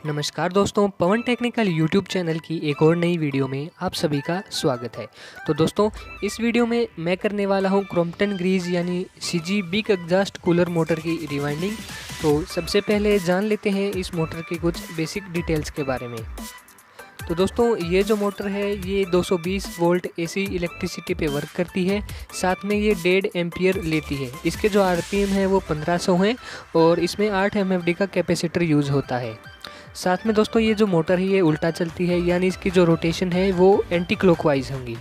नमस्कार दोस्तों, पवन technical YouTube channel की एक और नई वीडियो में आप सभी का स्वागत है। तो दोस्तों, इस वीडियो में मैं करने वाला हूं क्रॉम्पटन ग्रीज यानी CG big exhaust cooler motor की रिवाइंडिंग। तो सबसे पहले जान लेते हैं इस मोटर के कुछ बेसिक डिटेल्स के बारे में। तो दोस्तों, ये जो मोटर है ये 220 वोल्ट एसी इलेक्ट्रिसिटी पे वर्क करती है। साथ में ये 1.5 एम्पियर लेती है। इसके जो आरपीएम है वो 1500 हैं और इसमें 8 एमएफडी का कैपेसिटर यूज़ होता है। साथ में दोस्तों, ये जो मोटर है ये उल्टा चलती है, यानी इसकी जो रोटेशन है वो एंटी क्लॉकवाइज होंगी।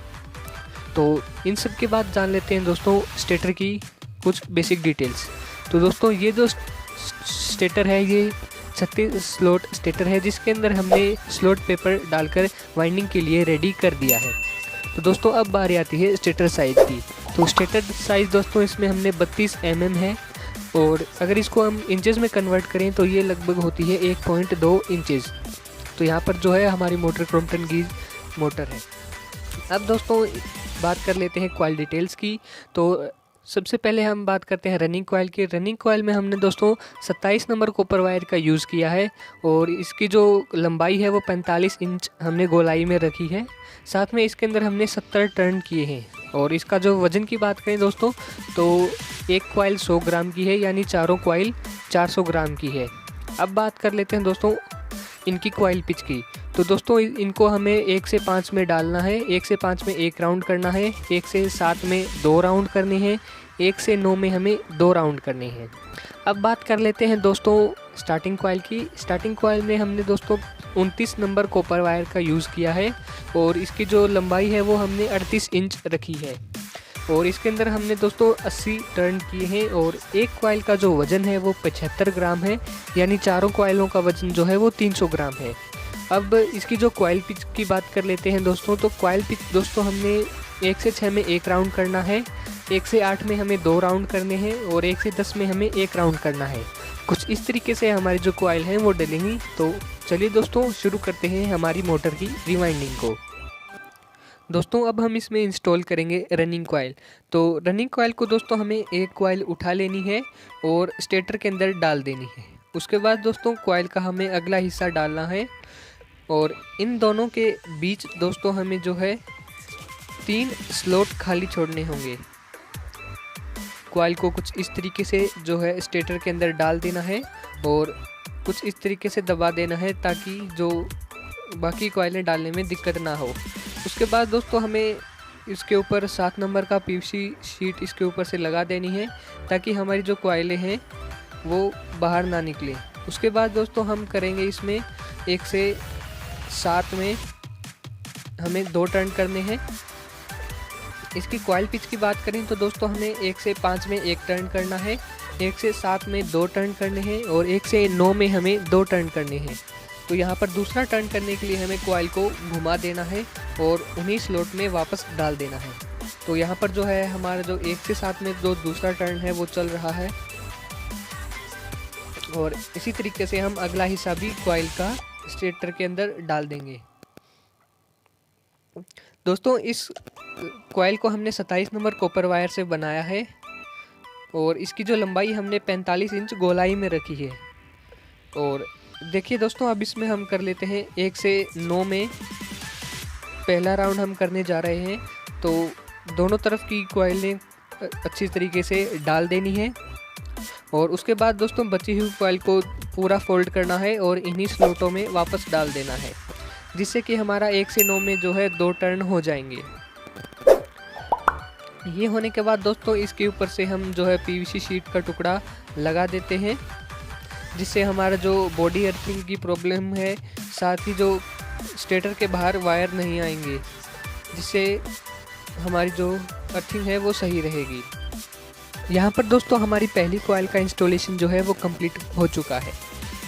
तो इन सब के बाद जान लेते हैं दोस्तों स्टेटर की कुछ बेसिक डिटेल्स। तो दोस्तों, ये जो स्टेटर है ये 36 स्लॉट स्टेटर है, जिसके अंदर हमने स्लॉट पेपर डालकर वाइंडिंग के लिए रेडी कर दिया है। तो दोस्तों, अब बारी आती है स्टेटर साइज़ की। तो स्टेटर साइज़ दोस्तों इसमें हमने 32 mm है और अगर इसको हम इंचेस में कन्वर्ट करें तो ये लगभग होती है 1.2 इंचेस। तो यहाँ पर जो है हमारी मोटर क्रॉम्पटन ग्रीज मोटर है। अब दोस्तों बात कर लेते हैं कॉइल डिटेल्स की। तो सबसे पहले हम बात करते हैं रनिंग कॉइल की। रनिंग कॉइल में हमने दोस्तों 27 नंबर कॉपर वायर का यूज़ किया है और इसकी जो लंबाई है वो 45 इंच हमने गोलाई में रखी है। साथ में इसके अंदर हमने 70 टर्न किए हैं और इसका जो वज़न की बात करें दोस्तों तो एक कॉइल 100 ग्राम की है, यानी चारों कॉइल 400 ग्राम की है। अब बात कर लेते हैं दोस्तों इनकी कॉइल पिच की। तो दोस्तों इनको हमें 1 से 5 में डालना है। 1 से 5 में 1 राउंड करना है, 1 से 7 में 2 राउंड करने हैं, 1 से 9 में हमें 2 राउंड करने हैं। अब बात कर लेते हैं दोस्तों स्टार्टिंग कॉइल की। स्टार्टिंग कॉइल में हमने दोस्तों 29 नंबर कॉपर वायर का यूज़ किया है और इसकी जो लंबाई है वो हमने 38 इंच रखी है और इसके अंदर हमने दोस्तों 80 टर्न किए हैं और एक कॉइल का जो वज़न है वो 75 ग्राम है, यानी चारों कॉइलों का वज़न जो है वो 300 ग्राम है। अब इसकी जो कॉइल पिच की बात कर लेते हैं दोस्तों। तो कॉइल पिच दोस्तों हमने 1 से 6 में 1 राउंड करना है, 1 से 8 में हमें 2 राउंड करने हैं और 1 से 10 में हमें 1 राउंड करना है। कुछ इस तरीके से हमारी जो कॉइल हैं वो डलेंगी। तो चलिए दोस्तों शुरू करते हैं हमारी मोटर की रिवाइंडिंग को। दोस्तों, अब हम इसमें इंस्टॉल करेंगे रनिंग कॉइल। तो रनिंग कॉइल को दोस्तों हमें एक कॉइल उठा लेनी है और स्टेटर के अंदर डाल देनी है। उसके बाद दोस्तों कॉइल का हमें अगला हिस्सा डालना है और इन दोनों के बीच दोस्तों हमें जो है 3 स्लॉट खाली छोड़ने होंगे। कॉइल को कुछ इस तरीके से जो है स्टेटर के अंदर डाल देना है और कुछ इस तरीके से दबा देना है ताकि जो बाकी कॉइलें डालने में दिक्कत ना हो। उसके बाद दोस्तों हमें इसके ऊपर 7 नंबर का पीवीसी शीट इसके ऊपर से लगा देनी है ताकि हमारी जो कॉइलें हैं वो बाहर ना निकले। उसके बाद दोस्तों हम करेंगे इसमें 1 से 7 में हमें 2 टर्न करने हैं। इसकी कॉइल पिच की बात करें तो दोस्तों हमें 1 से 5 में 1 टर्न करना है, 1 से 7 में 2 टर्न करने हैं और 1 से 9 में हमें 2 टर्न करने हैं। तो यहाँ पर दूसरा टर्न करने के लिए हमें कॉइल को घुमा देना है और उन्हीं स्लॉट में वापस डाल देना है। तो यहाँ पर जो है हमारा जो 1 से 7 में जो दूसरा टर्न है वो चल रहा है और इसी तरीके से हम अगला हिस्सा भी कॉइल का स्टेटर के अंदर डाल देंगे। दोस्तों, इस कॉइल को हमने 27 नंबर कॉपर वायर से बनाया है और इसकी जो लंबाई हमने 45 इंच गोलाई में रखी है। और देखिए दोस्तों, अब इसमें हम कर लेते हैं 1 से 9 में पहला राउंड हम करने जा रहे हैं। तो दोनों तरफ की कॉइलें अच्छी तरीके से डाल देनी है और उसके बाद दोस्तों बची हुई कॉइल को पूरा फोल्ड करना है और इन्हीं स्लॉटों में वापस डाल देना है, जिससे कि हमारा 1 से 9 में जो है 2 टर्न हो जाएंगे। ये होने के बाद दोस्तों इसके ऊपर से हम जो है पीवीसी शीट का टुकड़ा लगा देते हैं, जिससे हमारा जो बॉडी अर्थिंग की प्रॉब्लम है, साथ ही जो स्टेटर के बाहर वायर नहीं आएंगे, जिससे हमारी जो अर्थिंग है वो सही रहेगी। यहाँ पर दोस्तों हमारी पहली कॉइल का इंस्टॉलेशन जो है वो कंप्लीट हो चुका है।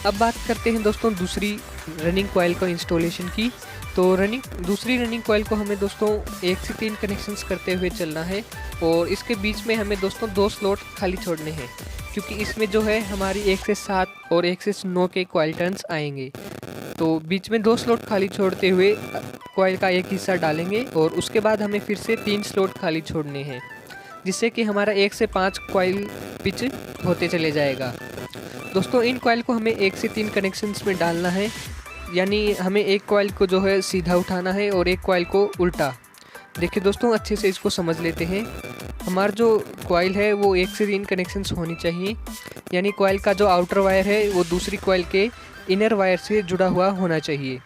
अब बात करते हैं दोस्तों दूसरी रनिंग कॉइल का इंस्टॉलेशन की। तो दूसरी रनिंग कॉइल को हमें दोस्तों 1 से 3 कनेक्शंस करते हुए चलना है और इसके बीच में हमें दोस्तों 2 स्लॉट खाली छोड़ने हैं, क्योंकि इसमें जो है हमारी 1 से 7 और 1 से 9 के कॉइल टर्न्स आएंगे। तो बीच में 2 स्लॉट खाली छोड़ते हुए कॉइल का एक हिस्सा डालेंगे और उसके बाद हमें फिर से 3 स्लॉट खाली छोड़ने हैं, जिससे कि हमारा 1 से 5 कॉइल पिच होते चले जाएगा। दोस्तों इन कॉइल को हमें 1 से 3 कनेक्शंस में डालना है, यानी हमें एक कॉइल को जो है सीधा उठाना है और एक कॉइल को उल्टा। देखिए दोस्तों, अच्छे से इसको समझ लेते हैं। हमारा जो कॉइल है वो 1 से 3 कनेक्शंस होनी चाहिए, यानी कॉइल का जो आउटर वायर है वो दूसरी कॉइल के इनर वायर से जुड़ा हुआ होना चाहिए।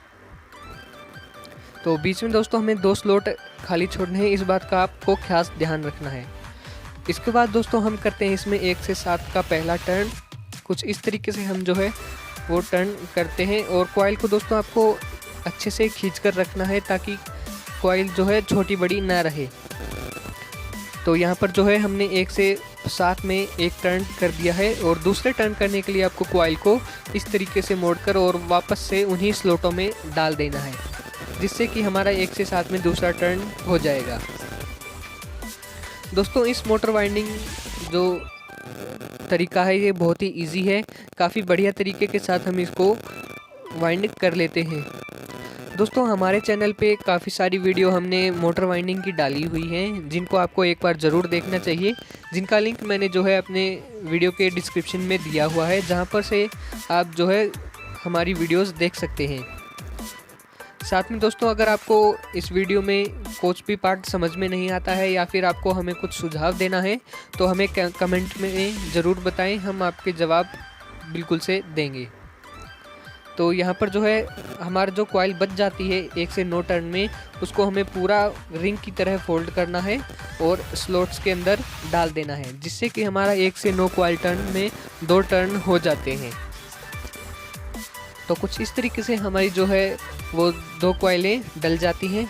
तो बीच में दोस्तों हमें 2 स्लॉट खाली छोड़ने हैं, इस बात का आपको खास ध्यान रखना है। इसके बाद दोस्तों हम करते हैं इसमें 1 से 7 का पहला टर्न। कुछ इस तरीके से हम जो है वो टर्न करते हैं और कॉइल को दोस्तों आपको अच्छे से खींच कर रखना है ताकि कॉइल जो है छोटी बड़ी ना रहे। तो यहाँ पर जो है हमने 1 से 7 में एक टर्न कर दिया है और दूसरे टर्न करने के लिए आपको कॉइल को इस तरीके से मोड़कर और वापस से उन्हीं स्लॉटों में डाल देना है, जिससे कि हमारा 1 से 7 में दूसरा टर्न हो जाएगा। दोस्तों इस मोटर वाइंडिंग जो तरीका है ये बहुत ही इजी है, काफ़ी बढ़िया तरीके के साथ हम इसको वाइंड कर लेते हैं। दोस्तों हमारे चैनल पे काफ़ी सारी वीडियो हमने मोटर वाइंडिंग की डाली हुई हैं, जिनको आपको एक बार ज़रूर देखना चाहिए, जिनका लिंक मैंने जो है अपने वीडियो के डिस्क्रिप्शन में दिया हुआ है, जहां पर से आप जो है हमारी वीडियोस देख सकते हैं। साथ में दोस्तों अगर आपको इस वीडियो में कुछ भी पार्ट समझ में नहीं आता है या फिर आपको हमें कुछ सुझाव देना है तो हमें कमेंट में ज़रूर बताएं, हम आपके जवाब बिल्कुल से देंगे। तो यहाँ पर जो है हमारा जो कॉइल बच जाती है 1 से 9 टर्न में, उसको हमें पूरा रिंग की तरह फोल्ड करना है और स्लॉट्स के अंदर डाल देना है, जिससे कि हमारा 1 से 9 कॉइल टर्न में 2 टर्न हो जाते हैं। तो कुछ इस तरीके से हमारी जो है वो 2 कॉइलें डल जाती हैं।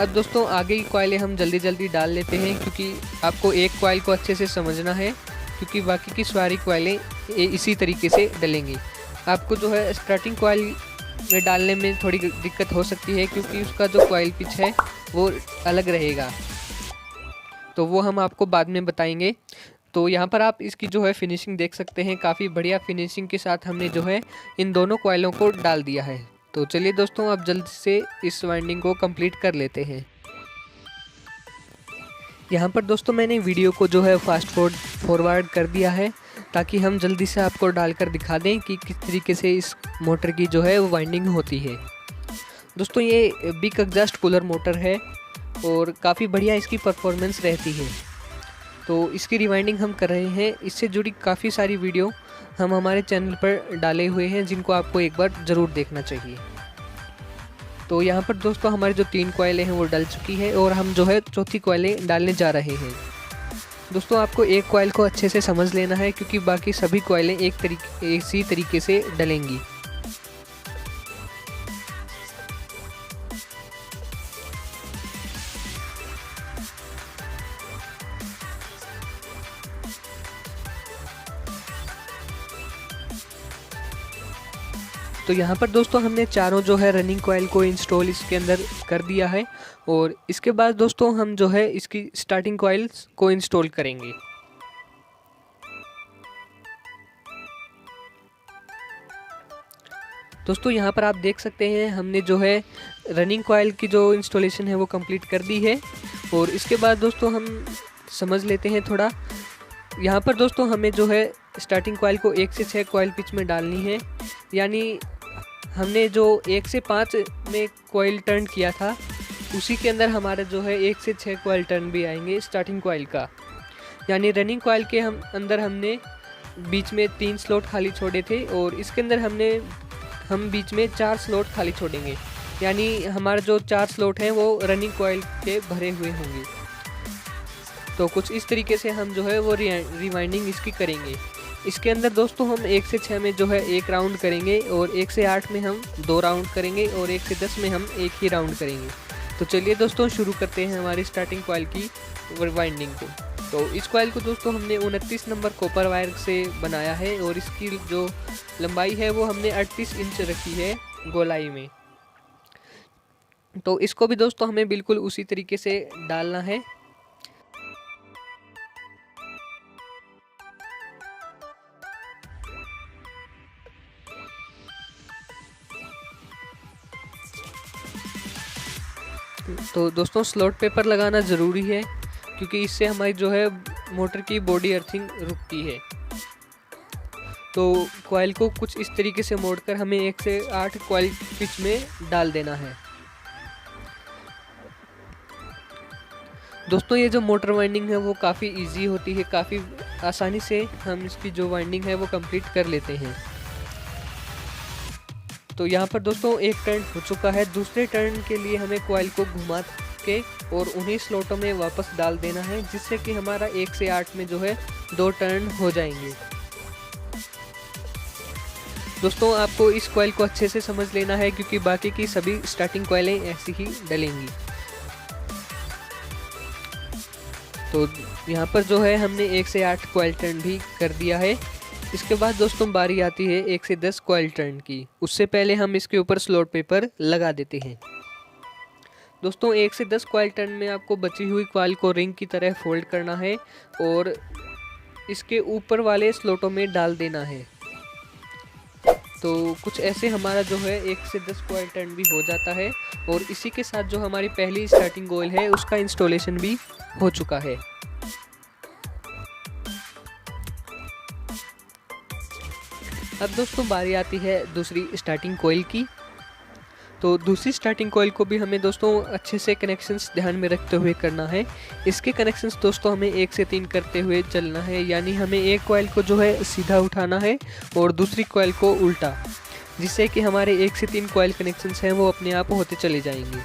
अब दोस्तों आगे की कॉइलें हम जल्दी जल्दी डाल लेते हैं, क्योंकि आपको एक कॉइल को अच्छे से समझना है, क्योंकि बाकी की सारी कॉइलें इसी तरीके से डलेंगी। आपको जो है स्टार्टिंग कॉइल में डालने में थोड़ी दिक्कत हो सकती है, क्योंकि उसका जो कॉइल पिच है वो अलग रहेगा, तो वो हम आपको बाद में बताएंगे। तो यहाँ पर आप इसकी जो है फिनिशिंग देख सकते हैं, काफ़ी बढ़िया फिनिशिंग के साथ हमने जो है इन दोनों कॉइलों को डाल दिया है। तो चलिए दोस्तों अब जल्द से इस वाइंडिंग को कंप्लीट कर लेते हैं। यहाँ पर दोस्तों मैंने वीडियो को जो है फास्ट फॉरवर्ड कर दिया है, ताकि हम जल्दी से आपको डालकर दिखा दें कि किस तरीके से इस मोटर की जो है वो वाइंडिंग होती है। दोस्तों ये बिग एग्जॉस्ट कूलर मोटर है और काफ़ी बढ़िया इसकी परफॉर्मेंस रहती है। तो इसकी रिवाइंडिंग हम कर रहे हैं, इससे जुड़ी काफ़ी सारी वीडियो हम हमारे चैनल पर डाले हुए हैं, जिनको आपको एक बार ज़रूर देखना चाहिए। तो यहाँ पर दोस्तों हमारी जो 3 कॉइलें हैं वो डल चुकी है और हम जो है चौथी कॉइलें डालने जा रहे हैं। दोस्तों आपको एक कॉइल को अच्छे से समझ लेना है, क्योंकि बाकी सभी कॉइलें इसी तरीके से डलेंगी। तो यहाँ पर दोस्तों हमने चारों जो है रनिंग कॉइल को इंस्टॉल इसके अंदर कर दिया है और इसके बाद दोस्तों हम जो है इसकी स्टार्टिंग कॉइल्स को इंस्टॉल करेंगे। दोस्तों यहाँ पर आप देख सकते हैं हमने जो है रनिंग कॉइल की जो इंस्टॉलेशन है वो कंप्लीट कर दी है और इसके बाद दोस्तों हम समझ लेते हैं थोड़ा। यहाँ पर दोस्तों हमें जो है स्टार्टिंग कॉइल को 1 से 6 कॉइल पिच में डालनी है, यानी हमने जो 1 से 5 में कॉइल टर्न किया था उसी के अंदर हमारा जो है 1 से 6 कॉइल टर्न भी आएंगे स्टार्टिंग कॉइल का। यानी रनिंग कॉइल के अंदर हमने बीच में 3 स्लॉट खाली छोड़े थे और इसके अंदर हम बीच में 4 स्लॉट खाली छोड़ेंगे, यानी हमारा जो 4 स्लॉट हैं वो रनिंग कॉइल के भरे हुए होंगे। तो कुछ इस तरीके से हम जो है वो रिवाइंडिंग इसकी करेंगे। इसके अंदर दोस्तों हम 1 से 6 में जो है 1 राउंड करेंगे और 1 से 8 में हम 2 राउंड करेंगे और 1 से 10 में हम 1 ही राउंड करेंगे। तो चलिए दोस्तों शुरू करते हैं हमारी स्टार्टिंग कॉइल की वाइंडिंग को। तो इस कॉइल को दोस्तों हमने 29 नंबर कॉपर वायर से बनाया है और इसकी जो लंबाई है वो हमने 38 इंच रखी है गोलाई में। तो इसको भी दोस्तों हमें बिल्कुल उसी तरीके से डालना है। तो दोस्तों स्लॉट पेपर लगाना ज़रूरी है, क्योंकि इससे हमारी जो है मोटर की बॉडी अर्थिंग रुकती है। तो कॉइल को कुछ इस तरीके से मोड़कर हमें 1 से 8 कॉइल पिच में डाल देना है। दोस्तों ये जो मोटर वाइंडिंग है वो काफ़ी इजी होती है, काफ़ी आसानी से हम इसकी जो वाइंडिंग है वो कंप्लीट कर लेते हैं। तो यहाँ पर दोस्तों एक टर्न हो चुका है। दूसरे टर्न के लिए हमें कॉइल को घुमा के और उन्हीं स्लॉटों में वापस डाल देना है, जिससे कि हमारा 1 से 8 में जो है 2 टर्न हो जाएंगे। दोस्तों आपको इस कॉइल को अच्छे से समझ लेना है, क्योंकि बाकी की सभी स्टार्टिंग कॉइलें ऐसी ही डलेंगी। तो यहाँ पर जो है हमने 1 से 8 कॉइल टर्न भी कर दिया है। इसके बाद दोस्तों बारी आती है 1 से 10 कॉइल टर्न की। उससे पहले हम इसके ऊपर स्लॉट पेपर लगा देते हैं। दोस्तों 1 से 10 कॉइल टर्न में आपको बची हुई कॉइल को रिंग की तरह फोल्ड करना है और इसके ऊपर वाले स्लॉटों में डाल देना है। तो कुछ ऐसे हमारा जो है 1 से 10 कॉइल टर्न भी हो जाता है और इसी के साथ जो हमारी पहली स्टार्टिंग कॉइल है उसका इंस्टॉलेशन भी हो चुका है। अब दोस्तों बारी आती है दूसरी स्टार्टिंग कॉइल की। तो दूसरी स्टार्टिंग कॉइल को भी हमें दोस्तों अच्छे से कनेक्शंस ध्यान में रखते हुए करना है। इसके कनेक्शंस दोस्तों हमें 1 से 3 करते हुए चलना है, यानी हमें एक कॉइल को जो है सीधा उठाना है और दूसरी कॉइल को उल्टा, जिससे कि हमारे 1 से 3 कॉइल कनेक्शंस हैं वो अपने आप होते चले जाएंगे।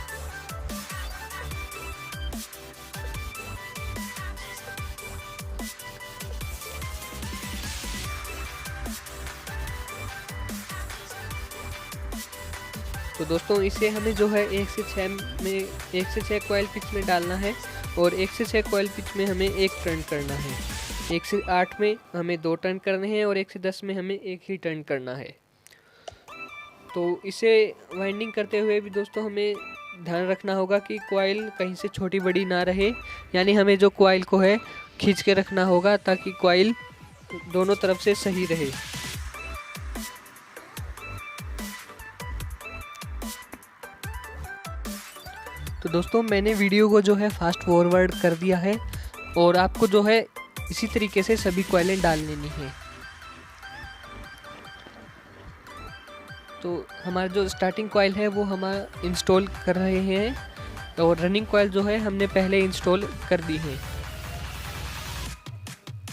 तो दोस्तों इसे हमें जो है 1 से 6 कॉइल पिच में डालना है और 1 से 6 कॉइल पिच में हमें 1 टर्न करना है। 1 से 8 में हमें 2 टर्न करने हैं और 1 से 10 में हमें 1 ही टर्न करना है। तो इसे वाइंडिंग करते हुए भी दोस्तों हमें ध्यान रखना होगा कि कॉइल कहीं से छोटी बड़ी ना रहे, यानी हमें जो कॉइल को है खींच के रखना होगा ताकि कॉइल दोनों तरफ से सही रहे। तो दोस्तों मैंने वीडियो को जो है फास्ट फॉरवर्ड कर दिया है और आपको जो है इसी तरीके से सभी कॉइलें डाल लेनी है। तो हमारा जो स्टार्टिंग कॉइल है वो हम इंस्टॉल कर रहे हैं और रनिंग कॉइल जो है हमने पहले इंस्टॉल कर दी है।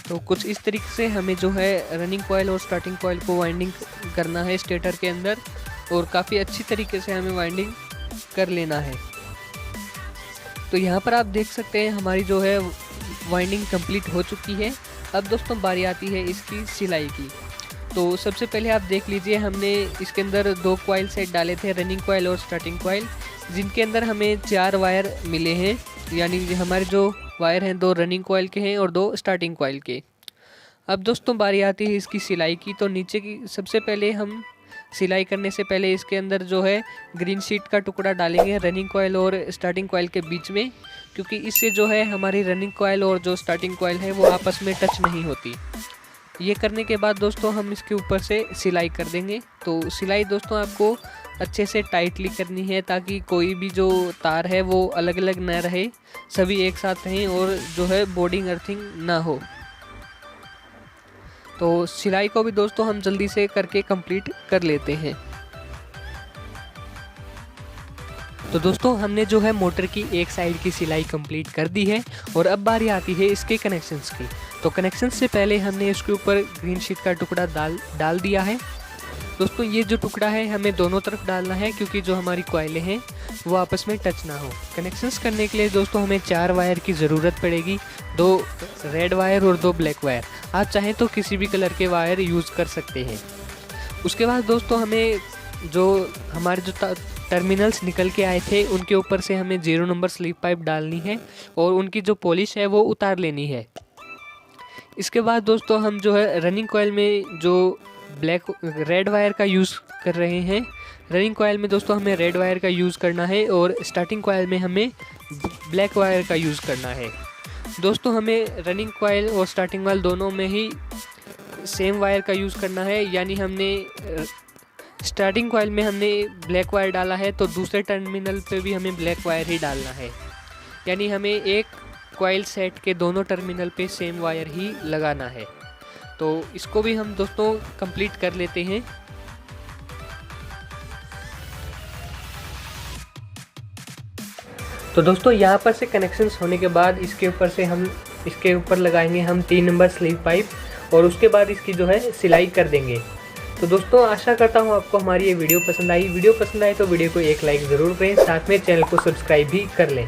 तो कुछ इस तरीके से हमें जो है रनिंग कॉइल और स्टार्टिंग कॉइल को वाइंडिंग करना है स्टेटर के अंदर, और काफ़ी अच्छी तरीके से हमें वाइंडिंग कर लेना है। तो यहाँ पर आप देख सकते हैं हमारी जो है वाइंडिंग कंप्लीट हो चुकी है। अब दोस्तों बारी आती है इसकी सिलाई की। तो सबसे पहले आप देख लीजिए हमने इसके अंदर 2 कॉइल सेट डाले थे, रनिंग कॉइल और स्टार्टिंग कॉइल, जिनके अंदर हमें 4 वायर मिले हैं, यानी हमारे जो वायर हैं 2 रनिंग कॉइल के हैं और 2 स्टार्टिंग कॉइल के। अब दोस्तों बारी आती है इसकी सिलाई की। तो नीचे की सबसे पहले हम सिलाई करने से पहले इसके अंदर जो है ग्रीन शीट का टुकड़ा डालेंगे रनिंग कॉइल और स्टार्टिंग कॉइल के बीच में, क्योंकि इससे जो है हमारी रनिंग कॉइल और जो स्टार्टिंग कॉइल है वो आपस में टच नहीं होती। ये करने के बाद दोस्तों हम इसके ऊपर से सिलाई कर देंगे। तो सिलाई दोस्तों आपको अच्छे से टाइटली करनी है ताकि कोई भी जो तार है वो अलग अलग ना रहे, सभी एक साथ रहें और जो है बोर्डिंग अर्थिंग ना हो। तो सिलाई को भी दोस्तों हम जल्दी से करके कंप्लीट कर लेते हैं। तो दोस्तों हमने जो है मोटर की एक साइड की सिलाई कंप्लीट कर दी है और अब बारी आती है इसके कनेक्शंस की। तो कनेक्शंस से पहले हमने इसके ऊपर ग्रीन शीट का टुकड़ा डाल दिया है। दोस्तों ये जो टुकड़ा है हमें दोनों तरफ डालना है, क्योंकि जो हमारी कॉइलें हैं वो आपस में टच ना हो। कनेक्शंस करने के लिए दोस्तों हमें 4 वायर की ज़रूरत पड़ेगी, 2 रेड वायर और 2 ब्लैक वायर। आप चाहें तो किसी भी कलर के वायर यूज़ कर सकते हैं। उसके बाद दोस्तों हमें जो हमारे जो टर्मिनल्स निकल के आए थे उनके ऊपर से हमें 0 नंबर स्लीप पाइप डालनी है और उनकी जो पॉलिश है वो उतार लेनी है। इसके बाद दोस्तों हम जो है रनिंग कॉइल में जो रेड वायर का यूज़ कर रहे हैं, रनिंग कॉइल में दोस्तों हमें रेड वायर का यूज़ करना है और स्टार्टिंग कॉइल में हमें ब्लैक वायर का यूज़ करना है। दोस्तों हमें रनिंग कॉइल और स्टार्टिंग कॉइल दोनों में ही सेम वायर का यूज़ करना है, यानी हमने स्टार्टिंग कॉइल में हमने ब्लैक वायर डाला है तो दूसरे टर्मिनल पे भी हमें ब्लैक वायर ही डालना है, यानी हमें एक कॉइल सेट के दोनों टर्मिनल पे सेम वायर ही लगाना है। तो इसको भी हम दोस्तों कंप्लीट कर लेते हैं। तो दोस्तों यहाँ पर से कनेक्शंस होने के बाद इसके ऊपर लगाएंगे हम 3 नंबर स्लीव पाइप और उसके बाद इसकी जो है सिलाई कर देंगे। तो दोस्तों आशा करता हूँ आपको हमारी ये वीडियो पसंद आई। वीडियो पसंद आए तो वीडियो को एक लाइक ज़रूर करें, साथ में चैनल को सब्सक्राइब भी कर लें।